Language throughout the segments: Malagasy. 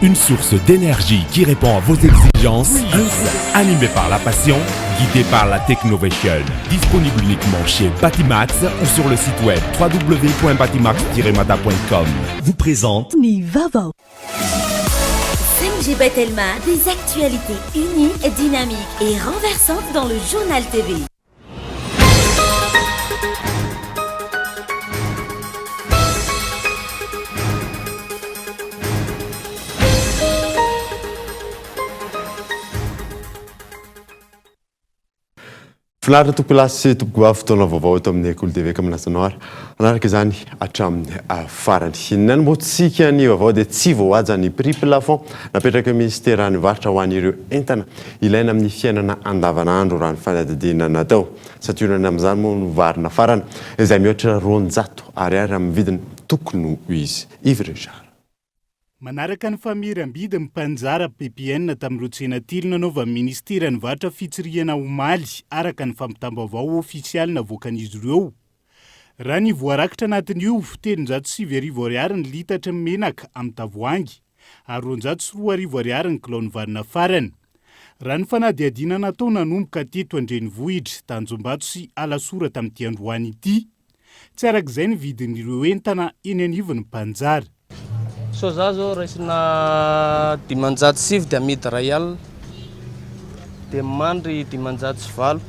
Une source d'énergie qui répond à vos exigences, animé par la passion, guidé par la technovation. Disponible uniquement chez Batimax ou sur le site web www.batimax-mata.com. Vous présente Nivavo. Senji Betelma, des actualités uniques, dynamiques et renversantes dans le journal TV. Finaritra tokolasy tokogua fotoana vaovao eto amin'ny École TV Kamanasanoara. Anaraka izany hatramin'ny farany. Nanombotsika ny vaovao dia tsy voahaja ny prix plafond napetraka ministera ny varotra ho an'ireo entana ilaina amin'ny fiainana andavanandro raha ny fanadidina natao. Sationana amin'izany moa no varina farana izay mihoatra 200 ariary amin'ny vidiny tokony izy. Yves Richard. Manaraka ny famiram-bidy mpanjara PPN tamin'ireo tsenatily nanaova ministera ny varotra fitsirihana omaly araka ny fampitam-baovao ofisialy navoakan'izy ireo. Raha ny voarakitra anatin'io 707 ariary ny litatra menaka amin'ny tavoahangy ary 404 ariary ny kilao ny varina farany. Raha ny fanadihadiana natao nanomboka teto Andrenivohitra, Tanjombato sy Alasora tamin'ity androany ity. Tsy arak'izay ny vidin'ireo entana eny anivon'ny mpanjara. Soja zao raisina 507 dia amidy ray alina, dia mandry 507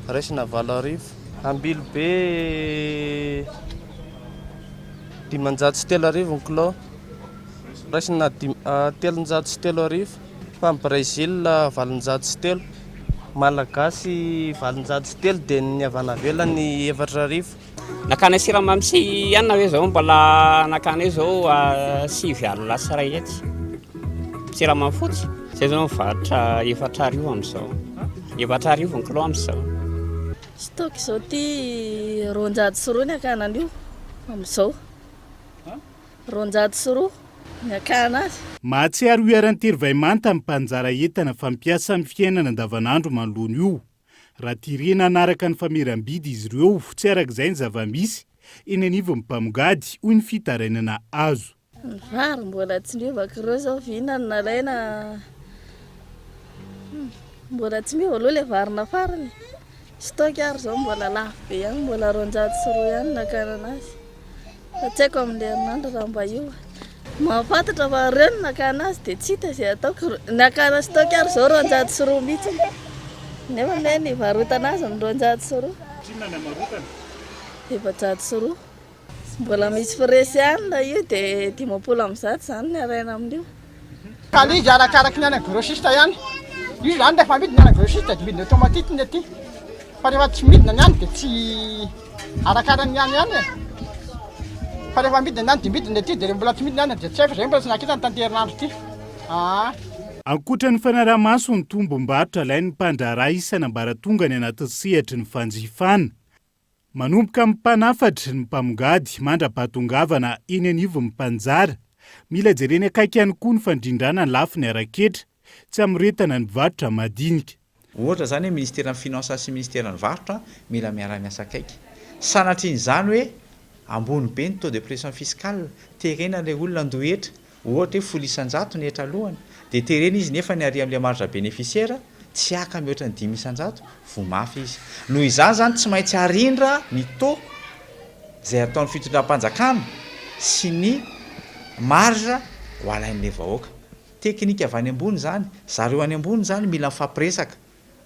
raisina 4 arivo, ambily be 503 arivo ny kilao, raisina 303 arivo, fa amin'ny Brésil 403, malagasy 403 dia ny avana velany 4 arivo. Nakana siramamy sy anna hoe zao mbola nakana hoe zao 5 alina sy ray ety. Siramamy fotsy, zay zao mivarotra 4 arivo amin'izao. 4 arivo ny kilao amin'izao. Stock zao ty 204 ny akanan'io amin'izao. 204 ny akana azy. Mahatsiaro iaran-tery vaimanta amin'ny mpanjara entana fampiasa amin'ny fiainana andavanandro manoloana io. Raha tirena anaraka ny famiram-bidy izy ireo, tsy arak'izay ny zava-misy eny anivon'ny mpamogady hoy ny fitarainana azo. Ny vary mbola tsy miovaka ireo zao vihinana nalaina. Mbola tsy miova aloha le varina farany. Stock ary zao mbola lafo be ihany, mbola 204 ihany nakana azy. Fa tsy haiko amin'ny herinandro raha mba io. Mahafantatra fa ireo ny nakana azy dia tsy hita izay ataoko. Nakana stock ary zao 204 mihitsy. Nefa ne ny varotana azy amin'ny 204. Tsinona ny amarotana? 404. Mbola misy fresy ihany na io dia 507 izany ny araina amin'io. Kali izy arakaraky ny any grossiste ihany. Io zany rehefa midina any grossiste dia midina automatique ny aty. Fa rehefa tsy midina ny any dia tsy arakarany ihany ihany e. Fa rehefa midina any dia midina aty dia mbola tsy midina any dia tsy haiko izay mbola tsy nakita ny tanterandro ity. Ankoatra ny fanaramaso ny tombom-barotra ilain'ny mpandraharaha isan'ambaratonga ny anaty sehatry ny fanjifana. Manomboka amin'ny mpanafatra ny mpamogady mandra-pahatongavana eny anivon'ny mpanjara. Mila jereny akaiky ihany koa ny fandrindrana ny lafiny araketra, tsy amiretana ny varotra madinika. Ohatra zany hoe ministera ny finance sy ministera ny varotra mila miara-miasa akaiky. Sanatrian'izany hoe ambony be ny taux de pression fiscale, terena ilay olona andohetra, ohatra hoe 100 ny hetra alohany. Dia terena izy nefa ny ary amin'ilay marge bénéficiaire tsy aka mihoatra ny 500 vao mafy izy. Noho izany zany tsy maintsy arindra ny taux izay ataon'ny fitondram-panjakana sy ny marge ho alain'ilay vahoaka. Teknika avy any ambony zany, zareo any ambony zany mila mifampiresaka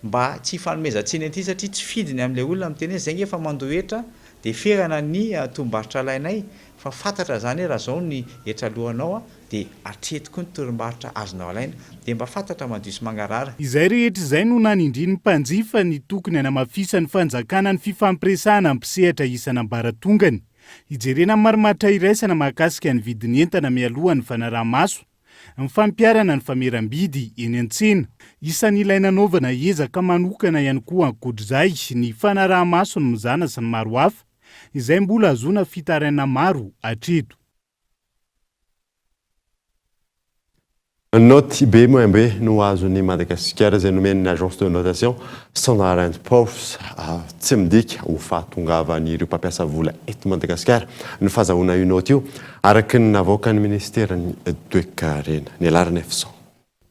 mba tsy hifanomezantsiny aty satria tsy fidiny amin'ilay olona miteny zay efa mandohetra dia ferana ny tombom-barotra alainay fa fantatra zany hoe raha zao ny hetra alohanao dia atretiko ny torim-barotra azonao alaina dia mba fantatra madio sy mangarara. Izay rehetra izay no nanindrin'ny mpanjifa ny tokony hanamafisany fanjakana ny fifampiresahana amin'ny mpisehatra isan'ambaratongany. Hijerena marimaritra iraisana mahakasika ny vidiny entana mialohan'ny fanaraha-maso. Ny fampiarana ny fameram-bidy eny an-tsena. Isan'ny ilaina anaovana ezaka manokana ihany koa ankoatr'izay ny fanaraha-maso ny mizana sy ny maro hafa, izay mbola azoana fitaraina maro hatreto. Note be moembe no azony Madagasikara izay nomen'ny agence de notation Standard & Poor's tsy midika ho fahatongavan'ireo mpampiasa vola eto Madagasikara ny fahazahoana io note io araky ny navoaka ny ministerany toekarena ny alarany F100.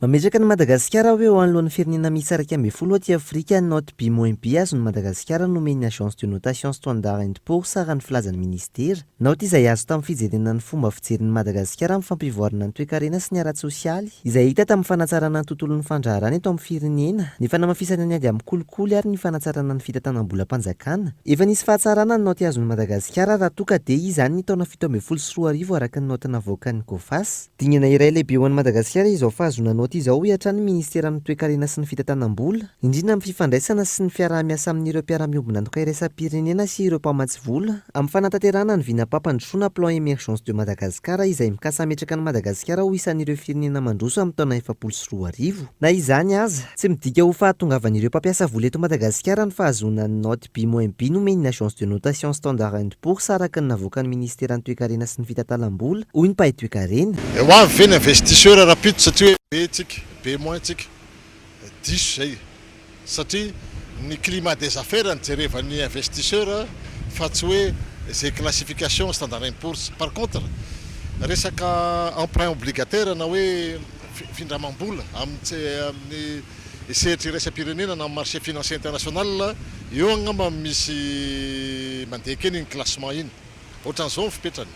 Mametraka ny Madagasikara hoe ho anoloan'ny firenena misy araky amby folo aty Afrika note B-B azony Madagasikara nomen'ny agence de notation Standard & Poor's ary ny filazan'ny ministera. Note izay azo tamin'ny fijerena ny fomba fijerin'ny Madagasikara amin'ny fampivoarana ny toe-karena sy ny ara-tsosialy izay hita tamin'ny fanatsarana ny tontolon'ny fandraharana eto amin'ny firenena, ny fanamafisana ny ady amin'ny kolikoly ary ny fanatsarana ny fitantanam-bola-panjakana. Efa nisy fahatsarana ny note azony Madagasikara raha toka dia izany ny taona 17 araka ny note navoakan'ny COFAS. Dingana iray lehibe ho an'ny Madagasikara izao fahazona note izao hiatran'ny ministera amin'ny toe-karena sy ny fitantanam-bola, indrindra amin'ny fifandraisana sy ny fiaraha-miasa amin'ireo mpiara-miombona antoka iraisam-pirenena sy ireo mpamatsy vola amin'ny fanatanterahana ny vinapampandosoana plan émergence de Madagasikara izay mikasa ametraka ny Madagasikara ho isan'ireo firenena mandroso amin'ny taona 2024. Na izany aza, tsy midika ho fahatongavan'ireo mpampiasa vola eto Madagasikara ny fahazoana ny note B-B nomen'ny agence de notation Standard & Poor's araka ny navoakan'ny ministera ny toe-karena sy ny fitantalam-bola hoy ny mpahay toe-karena. Ho avy ve ny investisseur rapide satria be tsika be moins tsika diso zay satria ny climat des affaires ny jerevan'ny investisseur fa tsy hoe zay classification Standard & Poor's. Par contre resaka emprunt obligataire na hoe findramam-bola amin'ny sehatra iraisam-pirenena na marché financier international eo angamba misy mandeha kely ny classement iny ohatran'izao ny fipetrany.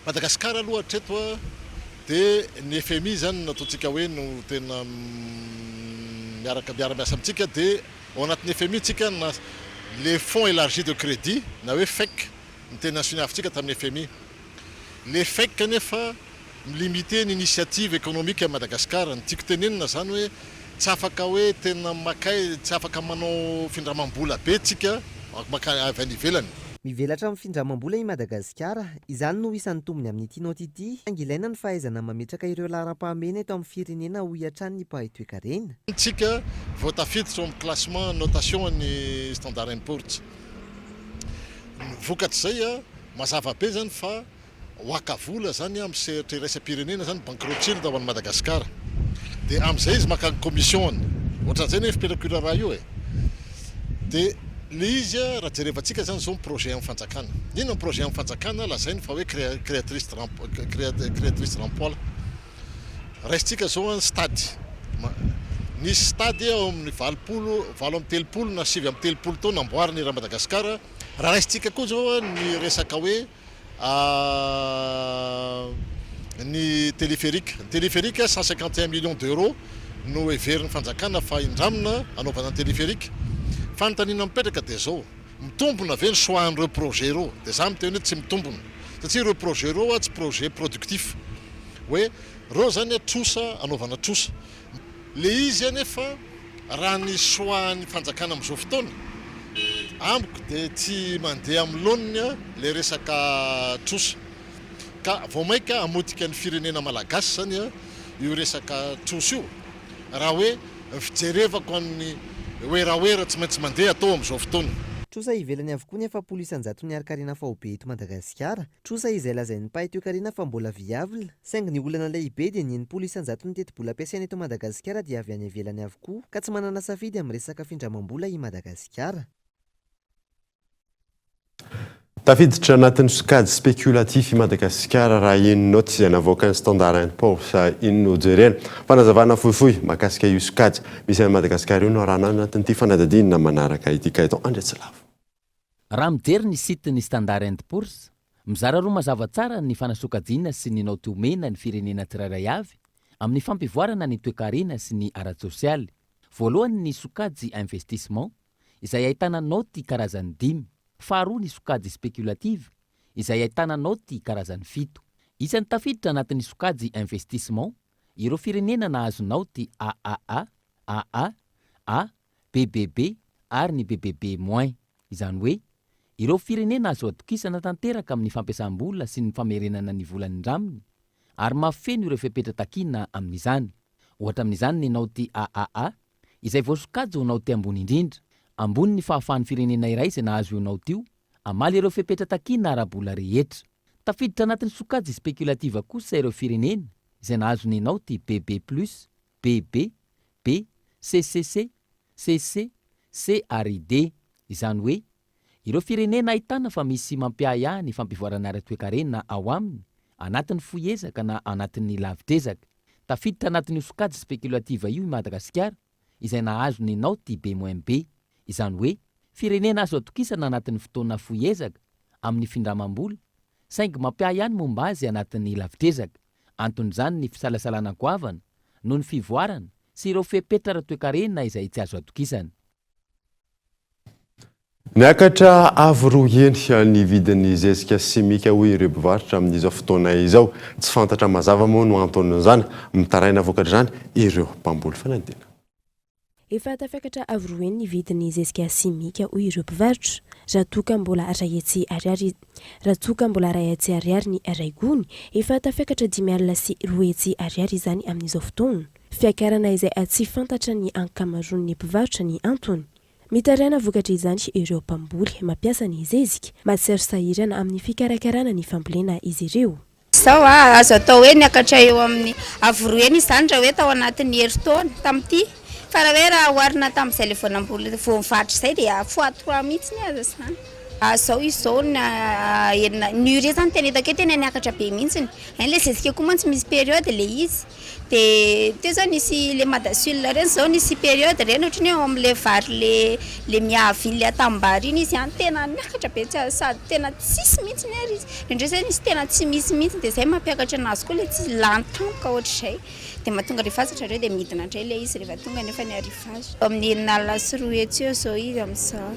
Madagasikara aloha hatreto dia ny FMI zany nataontsika hoe no tena miara-miasa amintsika dia ao anatin'ny FMI tsika na les fonds élargis de crédit na hoe FEC ny tena sinafintsika tamin'ny FMI. Les FEC nefa limité ny initiative économique à Madagasikara ny tiako tenenina zany hoe tsy afaka hoe tena makay tsy afaka manao findramam-bola be tsika makay avy any ivelany. Mivelatra amin'ny findramam-bola i Madagasikara, izany no isan'ny tombony amin'ity note ity. Ilaina ny fahaizana mametraka ireo laharam-pahamena eto amin'ny firenena ho hiatran'ny ny mpahay toe-karena. Tsika vao tafiditra amin'ny classement notation ny Standard & Poor's. Vokatr'izay mazava be zany fa waka vola zany amin'ny sehatra iraisam-pirenena zany bankrotile ao an'i Madagasikara. Dia amin'izay izy maka commission ohatran'izay ny fipetrakorana raha io dia le izy raha jerevantsika zany zao projet amin'ny fanjakana. Inona projet amin'ny fanjakana lazainy fa hoe créatrice d'emploi. Raisitsika zao ny stady. Nisy stady ao amin'ny 7 na 7 taona amboariny raha Madagasikara. Raha raisitsika koa zao ny resaka hoe ny téléphérique. Ny téléphérique 151 millions d'euros no everiny fanjakana fa indramina anaovana ny téléphérique. Fanontaniana mipetraka dia zao mitombona ve ny soahan'ireo projet ireo dia za miteny hoe tsy mitombona satria ireo projet ireo tsy projet productif hoe reo zany trosa anaovana trosa. Le izy anefa raha ny soahan'ny fanjakana amin'izao fotoana amiko dia tsy mandeha amin'ny laoniny le resaka trosa ka vao maika hamotika ny firenena malagasy zany io resaka trosa io raha hoe fijerevako amin'ny oeraoera tsy maintsy mandeha atao amin'izao fotoana. Trosa ivelany avokoa ny efapolo isan-jato ny ara-karena fahobe eto Madagasikara. Trosa izay lazain'ny mpahay toe-karena fa mbola viavina. Saingy ny olana lehibe dia ny enimpolo isan-jato ny teti-bola ampiasaina eto Madagasikara dia avy any ivelany avokoa ka tsy manana safidy amin'ny resaka findramam-bola i Madagasikara. Tafiditra anatin'ny sokajy spéculatif i Madagasikara raha iny note izay navoakan'ny Standard & Poor's iny no jerena. Fanazavana fohifohy mahakasika io sokajy misy any Madagasikara io no rahana anatin'ity fanadadinina manaraka ity ka itao Andriatsilava. Raha mijery ny site ny Standard & Poor's, mizara roa mazava tsara ny fanasokajiana sy ny naoty omena ny firenena tsirairay avy amin'ny fampivoarana ny toe-karena sy ny ara-tsosialy. Voalohany ny sokajy investissement izay ahitana naoty karazany 5. Faharoa ny sokajy spéculative izay ahitana naoty karazany 7. Isan'ny tafiditra anatin'ny sokajy investissement ireo firenena nahazo naoty AAA, AA, A, BBB ary ny BBB-. Izany hoe ireo firenena azo atokisana tanteraka amin'ny fampiasam-bola sy ny famerenana ny volany indraminy ary mafeno ireo fepetra-takina amin'izany. Ohatra amin'izany ny naoty AAA izay voasokajy ho naoty ambony indrindra. Ambony ny fahafahan'ny firenena iray izay nahazo io naoty io, amaly ireo fepetra-takina ara-bola rehetra. Tafiditra anatin'ny sokajy spekulativa kosa ireo firenena izay nahazonynao ty BB+, BB, B, CCC, CC, C ary D. Izany hoe ireo firenena ahitana fa misy mampiaya ny fampivoarana ara-toekarenina ao aminy anatin'ny foezaka na anatin'ny lavitrezaka. Tafiditra anatin'io sokajy spéculative io i Madagasikara izay nahazonynao ty B-B. Izany hoe firenena azo atokisana anatin'ny fotoana foezaka amin'ny findramam-bola saingy mampiaya ihany momba azy anatin'ny lavitrezaka. Anton'izany ny fisalasalana goavana no ny fivoarana sy ireo fepetra ara-toekarenina izay tsy azo atokisana. Niakatra avy roa eny ny vidin'ny zezika simika hoy ireo mpivarotra amin'izao fotoana izao. Tsy fantatra mazava moa no anton'izany mitaraina vokatra zany ireo mpamboly fanadina. Efa tafakatra avy roa eny ny vidin'ny zezika simika hoy ireo mpivarotra. Raha toka mbola ray hetsy ariary ny ray gony, efa tafakatra 5 sy 2 hetsy ariary izany amin'izao fotoana. Fiakarana izay tsy fantatra ny ankamaroan'ny mpivarotra ny antony. Mitaraina vokatra izany ireo mpamboly mampiasa ny zezika, matsiro sahirana amin'ny fikarakarana ny fambolena izy ireo. Sao azo atao hoe niakatra eo amin'ny avy roa eny izany raha hoe tao anatin'ny herintaona tamin'ity. Fa raha hoe raha oharina tamin'izay le voanamboly vao mivarotra izay dia fois 3 mihitsy ny azo izany. Zao izao ny ure zany tena hitako hoe tena niakatra be mihitsy. Hain le zezika koa mantsy misy période le izy. Dia teo zao nisy le madasul reny zao nisy période reny ohatry ny eo amin'le vary le miavy le atambary iny izy any tena niakatra be sady tena tsisy mihitsy ny ary izy. Indray zay nisy tena tsy misy mihitsy dia zay mampiakatra anazy koa le tsy lany tampoka ohatr'izay. Dia mahatonga rehefa azatra ireo dia midina indray le izy rehefa tonga nefa ny arivazy. Amin'ny enina sy 2 hetsy eo zao izy amin'izao.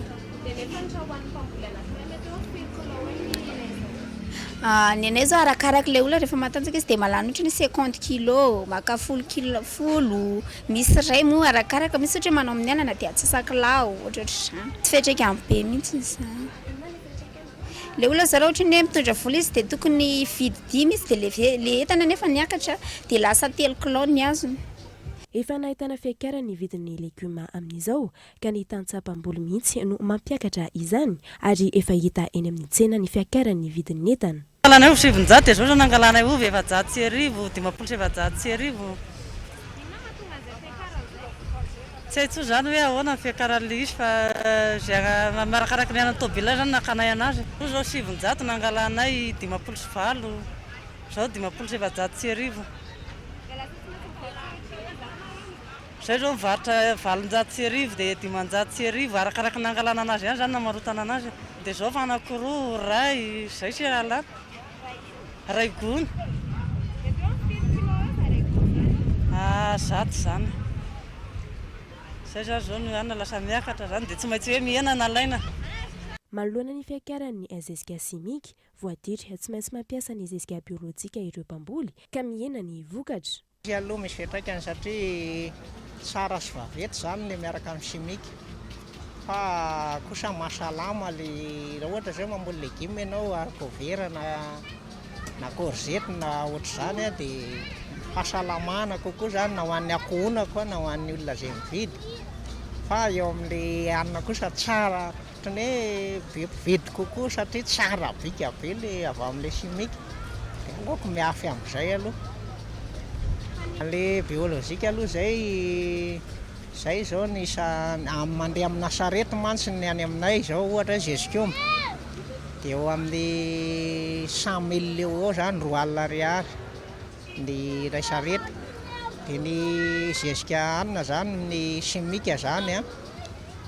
Ny anay zao arakaraka le olona rehefa matanjaka izy dia malany ohatra ny 50 kilo, maka 10 kilo, misy ray moa arakaraka, misy ohatra manao amin'ny anana dia atsasakilao ohatr'izany. Tsy fetraka amin'ny be mihitsy izany. Le olona zara ohatra ny mitondra vola izy dia tokony vidy 5 izy dia le entana nefa niakatra dia lasa 3 kilo ny azony. Efa nahitana fiakarana ny vidin'ny legioma amin'izao ka ny tantsapam-boly mihitsy no mampiakatra izany ary efa hita eny amin'ny tsena ny fiakaran'ny vidin'ny entana. Nangalana eo 700 zao nangalana eo 700 700. Tsy haiko zany hoe ahoana fiakaran'le izy fa marakaraka ny anany tôbila zany nakanay anazy. Zao 700 nangalanay 55 zao 700. Zay zao mivarotra 700 dia 500 arakaraka nangalana anazy ihany zany namarotana anazy. Dia zao fa anankiroa ray zay sy alana ray gony. Zato zany. Zay zao no ana lasa miakatra zany dia tsy maintsy hoe mihena nalaina. Manoloana ny fiakaran'ny zezika simika, voadidry tsy maintsy mampiasa ny zezika biolojika ireo mpamboly ka mihena ny vokatra. Aloha misy fiantraikany satria tsara sy vaventy zany le miaraka amin'ny simika. Fa kosa mahasalama le raha ohatra zao mamboly legioma ianao haricots na courgette na ohatr'izany dia fahasalamana kokoa zany na ho an'ny akohona koa na ho an'ny olona izay mividy. Fa eo amin'le hanina kosa tsara ohatrany hoe be mpividy kokoa satria tsara bika be le avy amin'le simika. Dia aleoko miafy amin'izay aloha. Le biolojika aloha zay zao ny mandeha amina sarety mantsy ny any aminay zao ohatra zezika dia eo amin'ny 100 000 eo zany 2 alina ariary ny ray sarety. Dia ny zezika hanina zany ny simika zany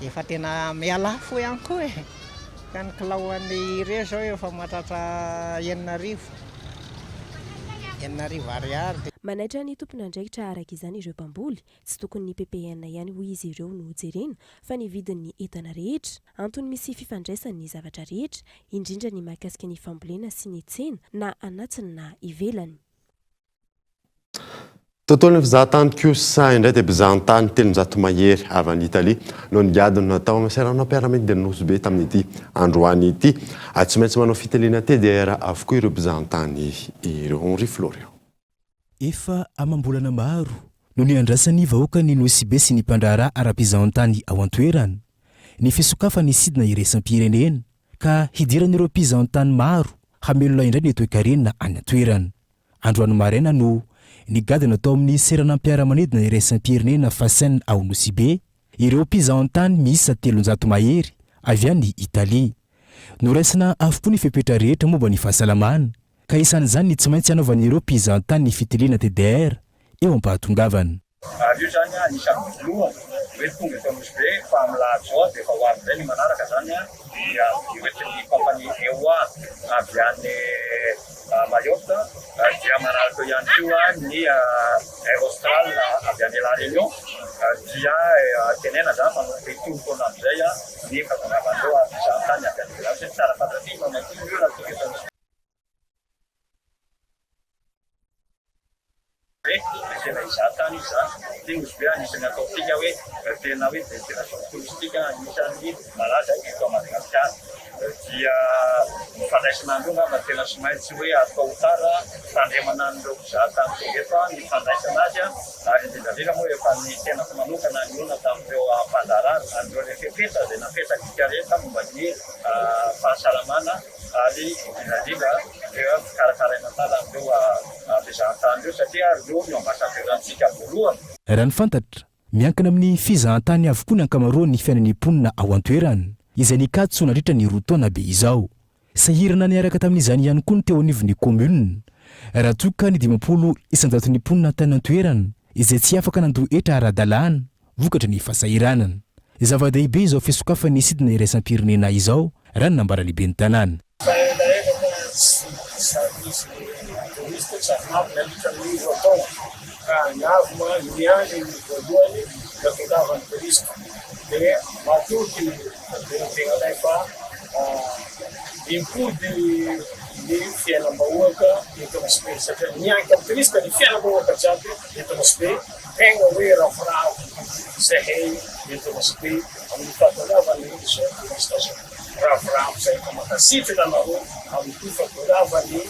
efa tena mialafo ihany koa e. Ka ny kilao an'ny ire zao efa mahatratra 9,000 ariary. Manaitra ny tompon'andraikitra araka izany ireo mpamboly, tsy tokony ny PPN ihany hoy izy ireo no jerena fa ny vidin'ny entana rehetra. Antony misy fifandraisan'ny zavatra rehetra, indrindra ny mahakasika ny fambolena sy ny tsena na anatsiny na ivelany. Tontolon'ny fizahan-tany kosa indray dia mpizahan-tany 700 mahery avy any Italia no niadiny natao amasarana am-piaramidy dia nosy be tamin'ity androany ity. Tsy maintsy manao fitaliana TDR avokoa ireo mpizahan-tany ireo Henri Florian. Efa amam-bolana maro no niandrasany vahoaka ny nosy be sy ny mpandraharaha ara-mpizahan-tany ao an-toerana. Ny fisokafa ny sidina iraisam-pirenena ka hidiran'ireo mpizahan-tany maro hamelona indray ny toe-karenina any an-toerana. Androany maraina no ny gadina atao amin'ny seranam-piaramanidina iraisam-pirenena Fasen ao Nosibe, ireo mpizahan-tany miisa 300 mahery avy any Italia. Noraisina avokoa ny fepetra rehetra momba ny fahasalamana, ka isan'izany ny tsy maintsy anaovan'ireo mpizahan-tany ny fitiliana TDR eo am-pahatongavana. Io zany anisan'ny voalohany hoe tonga eto Nosibe fa milahatra zao dia efa ho avy izay ny manaraka zany dia oetin'ny compagnie EOA avy any Mayotte dia manaraka ihany koa ny Aerostral avy any La Réunion dia tenena zany manomboka hitomboka amin'izay ny fahatongavan'ireo mpizahan-tany avy any ivelany sy tsara fandrafina mankony olona tonga eto Nosibe. Tena izatany izany dia Nosibe anisany atao tika hoe tena hoe destination touristique anisany malaza eto Madagasikara dia fandraisana andreo ngamba tena tsy maintsy hoe atao tsara fandremana an'ireo mpizahatany tonga eto ny fandraisana azy ary indrindrandrindra moa efa ny tenako manokana ny olona tamin'ireo mpandarana an'ireo rehetrapetra izay napetratsika rehetra momba ny fahasalamana ary indrindra eo fikarakaraina tsara an'ireo mpizahatany ireo satria ireo no ambassadeurantsika voalohany. Raha ny fantatra, miankina amin'ny fizahan-tany avokoa ny ankamaroan'ny fiainan'ny mponina ao an-toerana izay nikatso nandritra ny roa taona be izao. Sahirana niaraka tamin'izany ihany koa ny teo anivon'ny commune raha toka ny 900 ny mponina tany an-toerana izay tsy afaka nandoetra ara-dalàna vokatra ny fahasahiranana. Zava-dehibe izao fisokafan'ny sidina iraisam-pirenena izao raha ny nambara lehibe ny tanàna. Impody ny fiainam-bahoaka eto Nosibe satria miankina amin'ny turista ny fiainam-bahoaka jiaby eto Nosibe tegna hoe ravoravo zahay eto Nosibe amin'ny fahatongavan'ny zao turista zao ravoravo zay efa mankasitrana anareo amin'ny fahatongavan'ny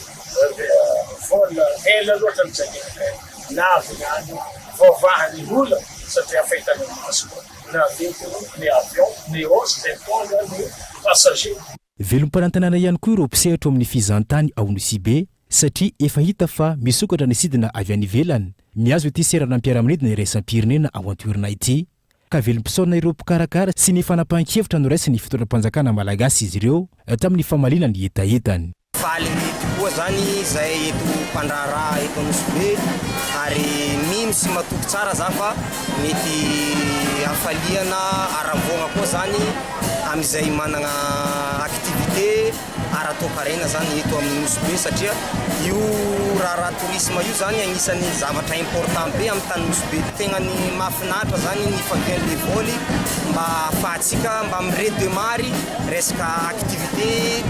vola ela loatra mijangeaka navy any vaovahany olona satria fahitany maso na ventiny ny avion ny hosy zay tonga ny passager. Velom-panantanana ihany koa ireo mpisehatra amin'ny fizahan-tany ao Nosibe satria efa hita fa misokatra ny sidina avy any ivelany miazo ity seranam-piaramanidina iraisam-pirenena ao an-toerana ity, ka velom-pisaorana ireo mpikarakara sy ny fanapahan-kevitra noraisy ny fitondram-panjakana malagasy izy ireo tamin'ny famaliana ny etaetany. Faly tokoa zany izay eto mpandraharaha eto Nosibe ary mino sy matoky tsara za fa mety afaliana aravoana koa zany amin'izay manana activité ara-toekarena zany eto amin'ny Nosibe satria io raha tourisme io zany agnisan'ny zavatra important be amin'ny tany Nosibe. Tegna ny mahafinaritra zany ny favian'le voly mba ahafahantsika mba miredemary resaka activité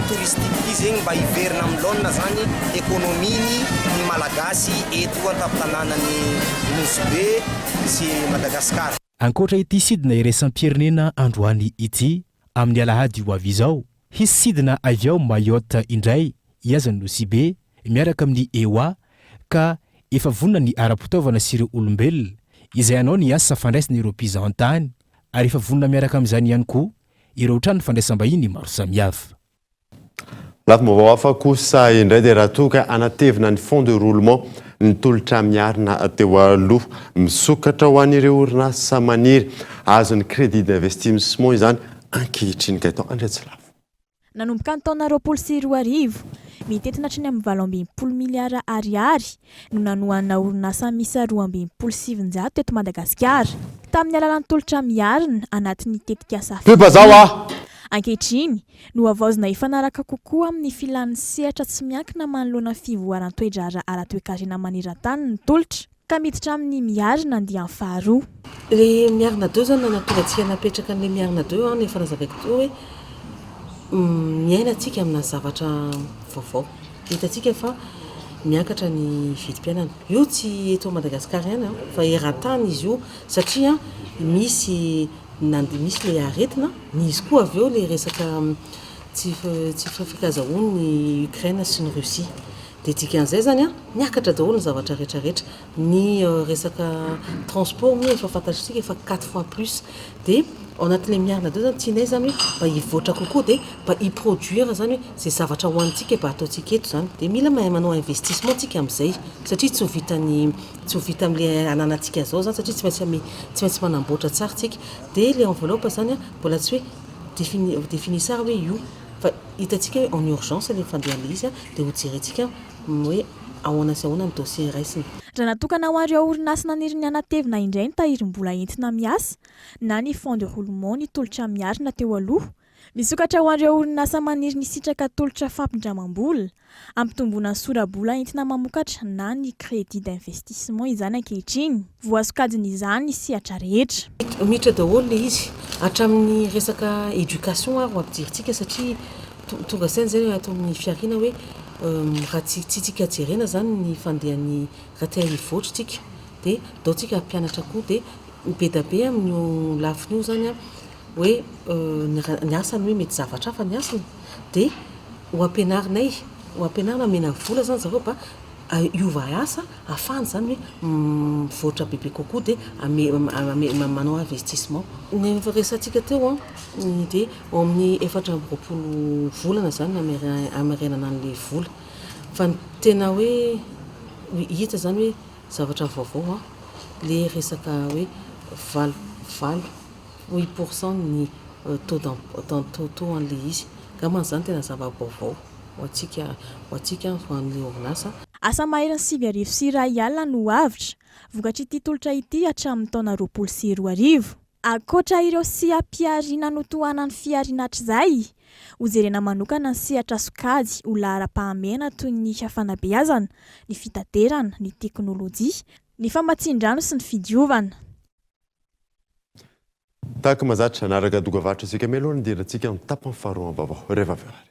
touristique ity zegny mba hiverina am'lona zany ekonominy ny malagasy eto an-tampon-tanànan'ny Nosibe sy Madagasikara. Ankoatra ity sidina iraisam-pirenena androany ity amin'ny alahady ho avy izao, hisy sidina avy ao Mayotte indray iazany Nosibe miaraka amin'ny EOA ka efa vonona ny ara-pitaovana sy ireo olombelona izay anao ny asa fandraisana ireo mpizahan-tany ary efa vonona miaraka amin'izany ihany koa ireo trano fandraisam-bahiny maro samihafa. Lafo vaovao hafa kosa indray dia raha toka anatevina ny fond de roulement ny tolotra miarina teo aloha misokatra ho an'ireo orinasa maniry azon'ny crédit d'investissement izany ankehitriny ka itao andretsilafo. Nanomboka ny taona 2024 mitetina hatrany amin'ny 7 miliara ariary no nanohanana orinasa misa 2.7 teto Madagasikara tamin'ny alalan'ny tolotra miarina anatin'ny tetika safa. Ankehitriny no avaozina ifanaraka kokoa amin'ny filan'ny sehatra tsy miankina manoloana fivoaran-toedrara ara-toekarena maneran-tany ny tolotra ka miditra amin'ny miarina andiany faharoa. Le miarina 2 zany natonga antsika napetraka an'le miarina 2 ny efa nazavaiko toa hoe miaina antsika amina zavatra vaovao. Hitantsika fa miakatra ny vidim-piainana. Io tsy eto Madagasikara ihany fa eran-tany izy io satria misy le aretina, nisy koa avy eo le resaka tsy fikazahoany ny Ukraine sy ny Russie. dia dikan'izay zany a miakatra daholo ny zavatra rehetrarehetra ny resaka transport moa efa fantatritsika efa 4 fois plus dia ao anatin'ilay miarina deo zany tianay zany hoe mba hivoatra kokoa dia mba hiproduire zany hoe zay zavatra hoanitsika mba ataontsika eto zany dia mila mahay manao investissement tsika amin'izay satria tsy ho vita amin'ilay ananantsika zao zany satria tsy maintsy manamboatra tsara tsika dia ilay enveloppe zany a mbola tsy hoe défini sara hoe io fa hitantsika hoe en urgence le fandehan'ilay izy a dia ho jerentsika hoe ahoana sy ahoana ny dossier raisiny. Raha natokana ho an'ireo orinasa naniry ny anatevina indray ny tahirim-bola entina miasa na ny fond de roulement ny tolotra miarina teo aloha misokatra ho an'ireo orinasa maniry ny sitraka tolotra fampindramam-bola ampitomboana ny sora-bola entina mamokatra na ny crédit d'investissement izany ankehitriny voasokajin'izany ny sehatra rehetra. Mitra daholo le izy hatramin'ny resaka éducation ary ho ampidiritsika satria tonga saina zay atao amin'ny fiarina hoe raha tsy tsika jerena zany ny fandehan'ny raha tia hivoatra tsika dia dao tsika mpianatra koa dia be amin'ny lafiny io zany a hoe ny asany hoe mety zavatra hafa ny asany dia ho ampianarina mena vola zany zareo mba iova asa ahafahany zany hoe mivoatra bebe kokoa dia manao investissement ny resantsika teo dia ao amin'ny 420 volana zany amarenana an'ilay vola fa tena hoe hita zany hoe zavatra vaovao le resaka hoe 8% ny taux an'ilay izy gamany zany tena zava-baovao ho antsika an'ilay orinasa. Asa maherin'ny 8,1 no avitra vokatry ity tolotra ity hatramin'ny taona 2020. Ankoatra ireo siam-piariana notohanan'ny fiarinatrizay ho jerena manokana ny sehatra sokajy ho lahara-pahamehana toy ny hafanabeazana, ny fitaterana, ny teknôlôjia, ny famatsin-drano sy ny fidiovana. Tahaka mazatra anaraka dogavatra isika meloha ny dirantsika ny tapany faharoa am-baovao rehefa avy ary.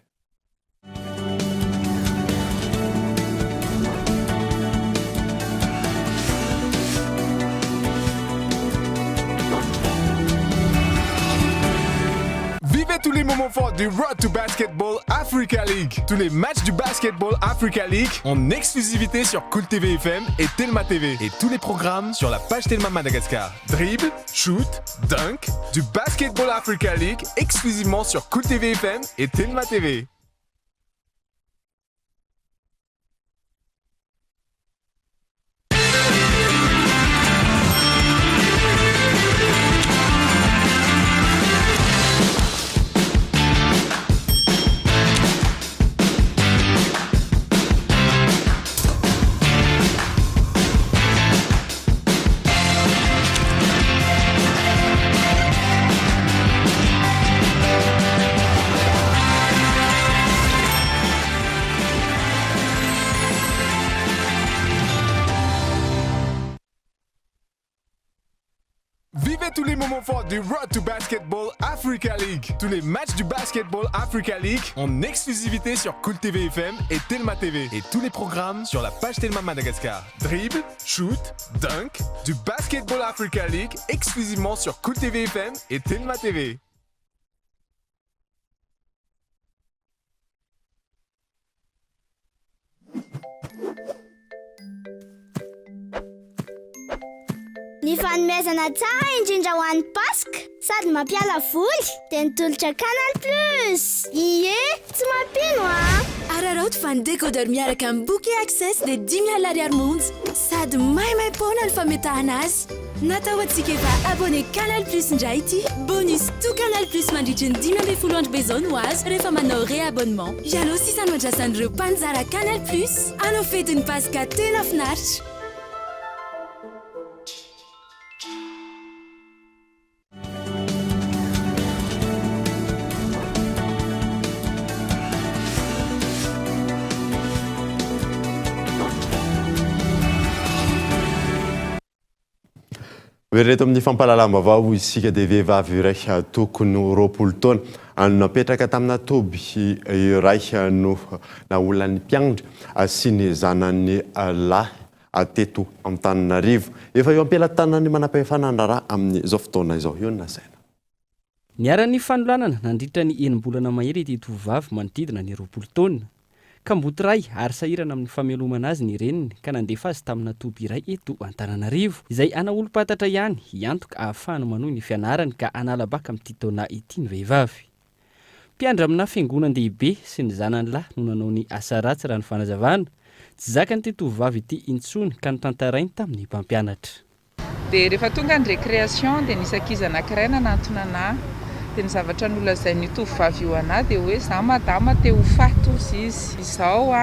Vivez tous les moments forts du Road to Basketball Africa League. Tous les matchs du Basketball Africa League en exclusivité sur Cool TV FM et Telma TV. Et tous les programmes sur la page Telma Madagascar. Dribble, shoot, dunk, du Basketball Africa League exclusivement sur Cool TV FM et Telma TV. Vivez tous les moments forts du Road to Basketball Africa League. Tous les matchs du Basketball Africa League en exclusivité sur Cool TV FM et Telma TV. Et tous les programmes sur la page Telma Madagascar. Dribble, shoot, dunk, du Basketball Africa League exclusivement sur Cool TV FM et Telma TV. Ny fanomezana tsara indrindra ho an'ny Pasika sady mampiala voly dia ny tolotra Canal Plus. Ie, tsy mampino Araraoto fa ny décodeur miaraka amin'ny bouquet access dia 10,000 ariary monja sady maimaimpona ny fametahana azy. Natao antsika efa abonné Canal Plus indray ity. Bonus tout Canal Plus mandritry ny 10,000 andro bezona ho azy rehefa manao réabonnement. Ianao sisa no andrasan'ireo mpanjara Canal Plus anao fetin'ny Pasika tena finaritra. Reto amin'ny fampalalam-baovao isika dia vehivavy iray tokony 20 taona no napetraka tamina toby iray no olona ny mpianatra sy ny zanany lahy teto Antananarivo. Efa eo ampelantanany manam-pahefanandrara amin'izao fotoana izao. Io na saina. Niara-ny fanolanana nandritra ny enimbolana mahery ity tovovavy manodidina ny 20 taona ka mbotiray ary sahirana amin'ny famelomana azy ny reniny ka nandefa azy tamina toby iray eto Antananarivo izay ana olo-patatra ihany iantoka ahafahany manohy ny fianarany ka analabaka amin'ity taona ity ny vehivavy. Mpiandra amina fiangonan-dehibe sy ny zanany lahy no nanao ny asa ratsy raha ny fanazavana. Tsy zakany ity tovovavy ity intsony ka notantarainy tamin'ny mpampianatra. Dia rehefa tonga ny récréation dia nisy ankizy anankiray nanantona anahy. Dia ny zavatra nolazainy tovovavy io anahy dia hoe za madama te ho faty izy. Izao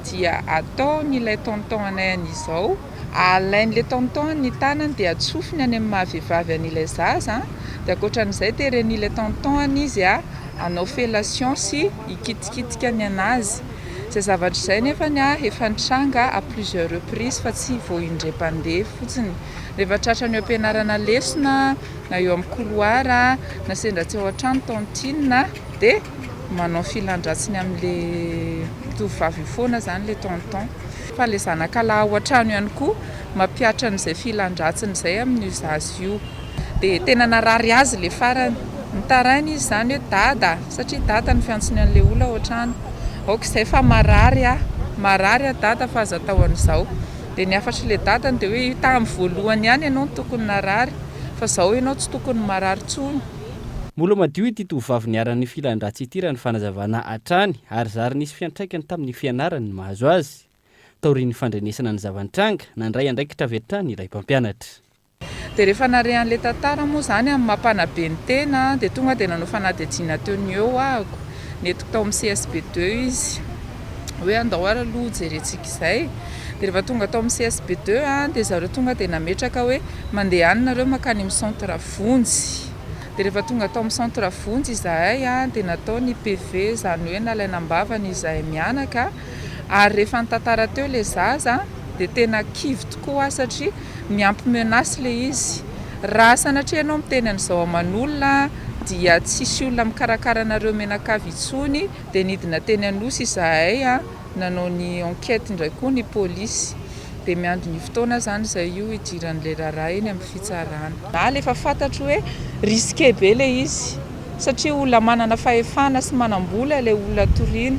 dia ataon'ilay tonton anay an'izao. Alain'ilay tonton ny tanany dia atsofiny any amin'ny mahavehivavy an'ilay zaza. Dia ankoatran'izay teren'ilay tonton izy anao fellation sy ikitikitika ny anazy. Izay zavatra izay nefa efa nitranga à plusieurs reprises fa tsy voaindrem-pandeha fotsiny. Rehefa tratrany eo ampianarana lesona na eo amin'ny couloir na sendra tsy ao an-trano tontine dia manao filandratsiny amin'ilay tovovavy foana zany le tonton. Fa le zanakalahy ao an-trano ihany koa mampiatra an'izay filandratsiny izay amin'io zazy io. Dia tena narary azy le farany. Nitarainy izy zany hoe dada satria dada ny fiantsony an'ilay olona ao an-trano. Izay fa marary dada fa aza atao an'izao. Dia ny afatra ilay dadany dia hoe tamin'ny voalohany ihany ianao no tokony narary fa izao ianao tsy tokony marary intsony. Mbola madio ity tovovavy niaran'ny filandratsy ity raha ny fanazavana hatrany ary zary nisy fiantraikany tamin'ny fianarany ny mahazo azy. Taorian'ny fandrenesana ny zavantranga nandray andraikitra avy hatrany iray mpampianatra. Dia rehefa narehan'ilay tantara moa zany amin'ny mampana be ny tena dia tonga dia nanao fanadihadiana teo ny eo ahako. Netiko tao amin'ny CSB2 izy hoe andao ara aloha jerentsika izay. Dia rehefa tonga tao amin'ny CSB2 dia zareo tonga dia nametraka hoe mandeha any nareo makany amin'ny centre Vonjy. Dia rehefa tonga tao amin'ny centre Vonjy izahay dia natao ny PV zany hoe nalainam-bavany izahay mianaka. Ary rehefa nitantara teo ilay zaza dia tena kivy tokoa satria miampy menace ilay izy. Raha sanatria ianao miteny an'izao aman'olona dia tsisy olona mikarakara anareo menakavy intsony dia nidina teny anosy izahay nanao ny enquête indray koa ny polisy. Dia miandry ny fotoana zany izay io hidiran'ilay raharaha eny amin'ny fitsarana. Efa fantatro hoe risqué be ilay izy satria olona manana fahefana sy manam-bola ilay olona toriana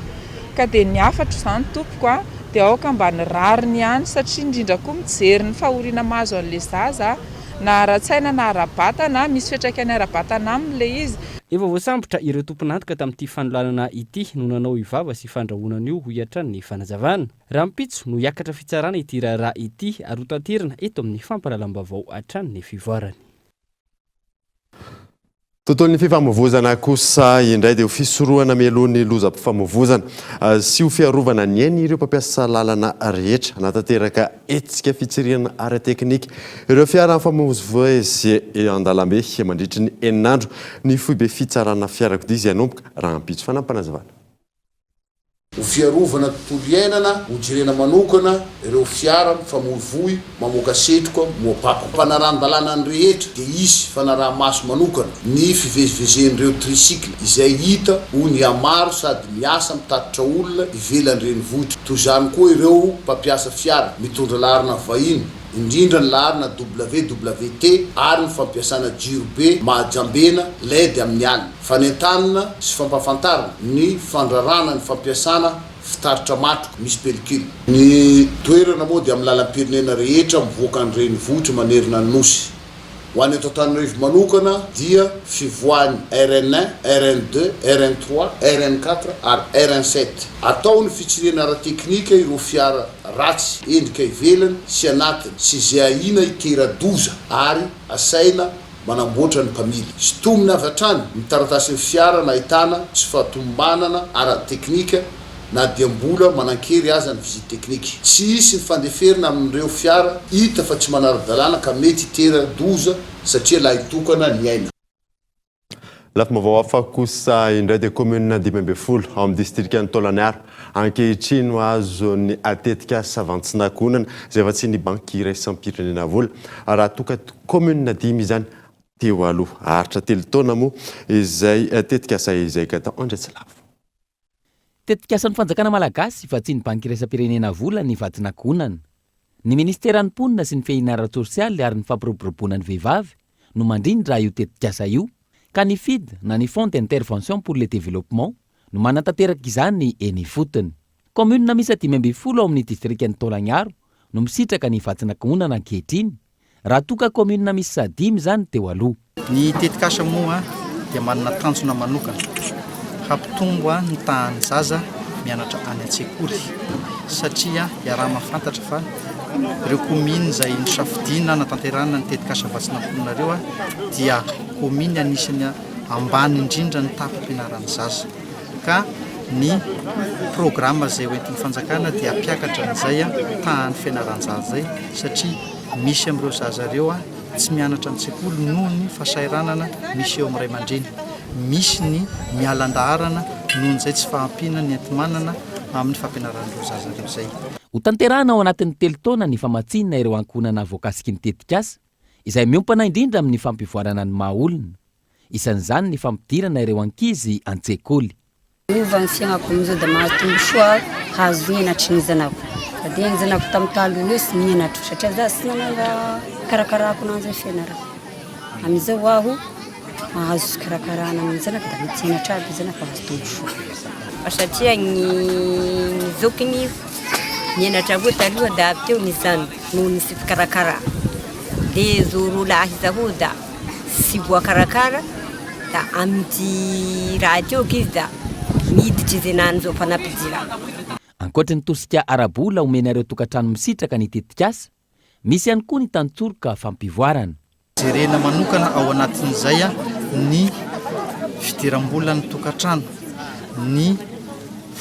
ka dia niafatro izany tompoko dia aoka mba nirariny ihany satria indrindra koa mijery ny fahoriana mahazo an'ilay zaza na ara-tsaina na ara-batana misy fiantraikany ara-batana amin'ilay izy. Efa voasambotra ireo tompon'antoka tamin'ity fanolanana ity no nanao ivava sy fandrahonana io ho hiatran'ny fanazavana. Raha mpitso no hiakatra fitsarana ity raharaha ity ary ho tanterana eto amin'ny fampahalalam-baovao hatrany fivoarany. Tontolon'ny fifamoivoizana kosa indray dia ho fisorohana mialohan'ny lozam-pifamoivoizana sy ho fiarovana ny ainy ireo mpampiasa lalana rehetra natateraka etsika fitsirihana ara-teknika. Ireo fiara mifamoivoizy an-dalambe mandritry ny eninandro ny foibe fitsarana fiarakodia izay anomboka raha ampitso fanampanazavana. Ho fiarovana tontolo iainana, ho jerena manokana ireo fiara mifamoivoy mamoaka setroka moapako. Fanarahan-dalàna ny rehetra dia isy fanaraha-maso manokana ny fivezivezen'ireo tricycle izay hita ho ny amaro sady miasa mitatitra olona ivelan'ireny vohitra. Toy izany koa ireo mpampiasa fiara mitondra laharana vahiny indrindra ny laharana WWT ary ny fampiasana jiro be mahajambena LED amin'ny alina. Fanentanana sy fampafantarana ny fandrarana ny fampiasana fitaritra matroka misy pelikily. Ny toerana moa dia amin'ny lalam-pirenena rehetra mivoaka an'ireny vohitra manerina ny nosy. Ho an'ny eto Antananarivo manokana dia fivoahany RN1, RN2, RN3, RN4 ary RN7. Atao ny fitsirena ara-teknika ireo fiara ratsy endrika ivelany sy anatiny sy izay ahina itera-doza ary asaina manamboatra ny mpamily. Sitomina avy hatrany ny taratasy ny fiara nahitana tsy fahatombanana ara-teknika na dia mbola manan-kery aza ny vizity teknika. Tsy isy ny fandeferina amin'ireo fiara hita fa tsy manara-dalàna ka mety itera-doza satria laha hitokana ny aina. Lafim-baovao hafa kosa indray dia commune 10 ao amin'ny distrikany Taolagnaro ankehitriny no azo ny atetika savantsinankonana izay efa tsy ny banky iray sampirenena vola raha toka commune 10 izany teo aloha haritra 3 taona moa izay atetika izay katao Andretsilavo. Tetikasan'ny fanjakana malagasy fa tsy ny banky iraisam-pirenena vola ny vatinakonana. Ny ministeran'ny mponina sy ny fiainana sosialy ary ny fampiroboroboana ny vehivavy no mandrindra io tetikasa io ka ny FID na ny Fonds d'intervention pour le développement no manatanteraka izany eny fotony. Komunina misy 5 ao amin'ny distrika ny Tolagnaro no misitraka ny vatsinakonana ankehitriny raha toka komunina misy 5 zany teo aloha. Ny tetikasa moa dia manana tanjona manokana hampitombo ny tahan'ny zaza mianatra any an-tsekoly satria raha mahafantatra fa ireo kominy izay nisafidiana natanterana ny tetikasa vatsinakonanareo dia kominy anisany ambany indrindra ny tapam-pianaran'ny zaza ka ny programa izay hoentin'ny fanjakana dia hampiakatra n'izay tahan'ny fianaran'ny zaza zay satria misy amin'ireo zaza ireo tsy mianatra an-tsekoly noho ny fasairanana misy eo amin'ny ray aman-dreny, misy ny mialan-daharana noho n'izay tsy fahampiana ny entimanana amin'ny fampianaran'ireo zaza ireo zay. Ho tanterana ao anatin'ny 3 taona ny famatsinana ireo ankonana voakasiky ny tetikasa izay miompana indrindra amin'ny fampivoarana ny maha-olona. Isan'izany ny fampidirana ireo ankizy an-tsekoly. Miova ny fiainako amin'izao dia mahatombo soa hazo mianatra ny zanako. Dia ny zanako tamin'ny taloha sy mianatra satria za sy nananga karakarako ananjy fianarana. Amin'izao aho mahazo karakarana amin'ny zanako dia mety mianatra aby zanako azo tombo soa. Satria ny zokiny mianatra avao taloha da avy teo ny zany noho ny sy fikarakara. Dia zoro lahy zaho da sy voakarakara da amin'ity raha teo izy da miditra izy ananjy fanapidira. Ankoatra ny tosika arabola omenareo tokantrano misitraka ny tetikasa, misy ihany koa ny tantsoroka fampivoarana. Jerena manokana ao anatin'izay ny fidiram-bola ny tokantrano, ny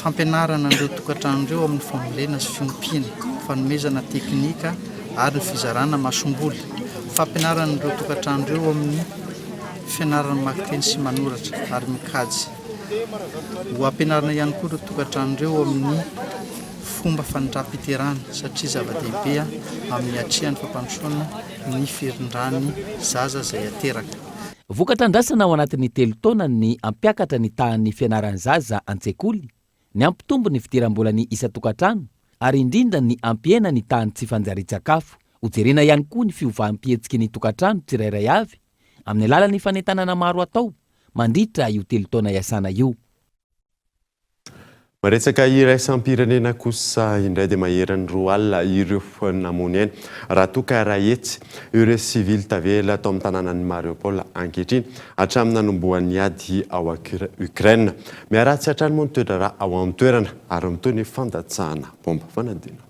fampianarana an'ireo tokantrano ireo amin'ny famolena sy fiompiana, fanomezana teknika ary ny fizarana masomboly, fampianarana an'ireo tokantrano ireo amin'ny fianarana makiteny sy manoratra ary mikajy. Ho ampianarana ihany koa ireo tokantrano ireo amin'ny fomba fanindram-piterana satria zava-dehibe amin'ny atrian'ny fampandrosoana ny firindrany zaza izay ateraka. Vokatandrasana ao anatin'ny 3 taona ny ampiakatra ny tahan'ny fianaran'ny zaza an-tsekoly, ny ampitombo ny fidiram-bola ny isa-tokantrano ary indrindra ny ampiena ny tahany tsy fanjari-tsakafo. Hojerena ihany koa ny fiovaam-pihetsiky ny tokantrano tsirairay avy amin'ny alalan'ny fanentanana maro atao mandritra io 3 taona iasana io. Maretsaka iraisam-pirenena kosa indray dia maheran'ny 2 alina ireo namony ainy raha toka rahetsy ireo sivily tavela atao amin'ny tanànan'ny Mariupol ankehitriny hatramin'ny nanomboan'ny ady ao Ukraine. Miaratsy hatrany moa ny toedrara ao amin'ny toerana ary mitoy ny fandatsahana bomba fanadina.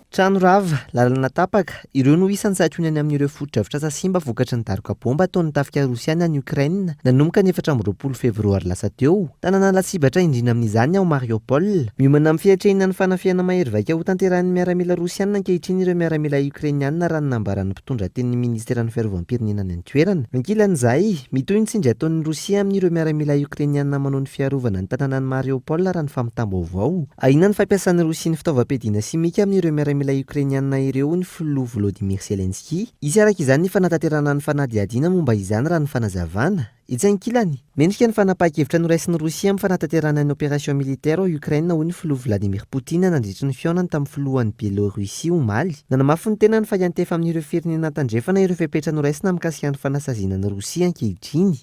Trano rava, lalana tapaka, ireo no isan'ny satrony amin'ireo foto-dravitra sasimba vokatry ny daroka bomba ataon'ny tafika Rosiana any Ukraine nanomboka ny 24 febroary lasa teo. Tanàna lasibatra indrina amin'izany ao Mariupol. Miomana amin'ny fiatrehana ny fanafiana mahery vaika ho tanteran'ny miaramila Rosiana ankehitriny ireo miaramila Ukrainiana raha ny nambaran'ny mpitondra tenin'ny ministeran'ny fiarovam-pirenena any an-toerana. Ankilan'izay, mitoy ny tsindry ataon'ny Rosia amin'ireo miaramila Ukrainiana manao ny fiarovana ny tanànan'ny Mariupol raha ny fampitambo avao. Ahina ny fampiasan'ny Rosia ny fitaovam-piadiana simika amin'ireo miaramila Ukrainiana ireo ny filoha Volodymyr Zelensky. Isy araka izany ny fanatanterana ny fanadihadiana momba izany raha ny fanazavana. Itsy ankilany, mendrika ny fanapaha-kevitra noraisin'ny Rosia amin'ny fanatanterana ny opération militaire ao Ukraine hoy ny filoha Vladimir Poutine nandritry ny fiaonany tamin'ny filohan'ny Biélorusie omaly. Nanamafy ny tenany fa iantefa amin'ireo firenena tandrefana ireo fepetra noraisina mikasika ny fanasaziana ny Rosia ankehitriny.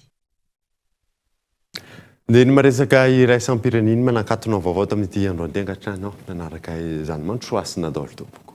Dia ny maresaka iraisam-pirenena manakatona vaovao tamin'ity andro antenga hatrany nanaraka izany mandroasina daholo tompoko.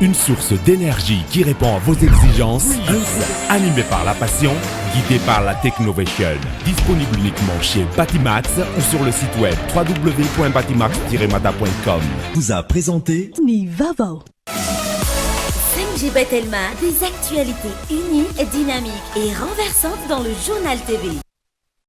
une source d'énergie qui répond à vos exigences. Animé par la passion, guidé par la technovation. Disponible uniquement chez Batimax ou sur le site web www.batimax-mata.com. Vous a présenté Nivavo. 5G Batelma, des actualités uniques, dynamiques et renversantes dans le journal TV.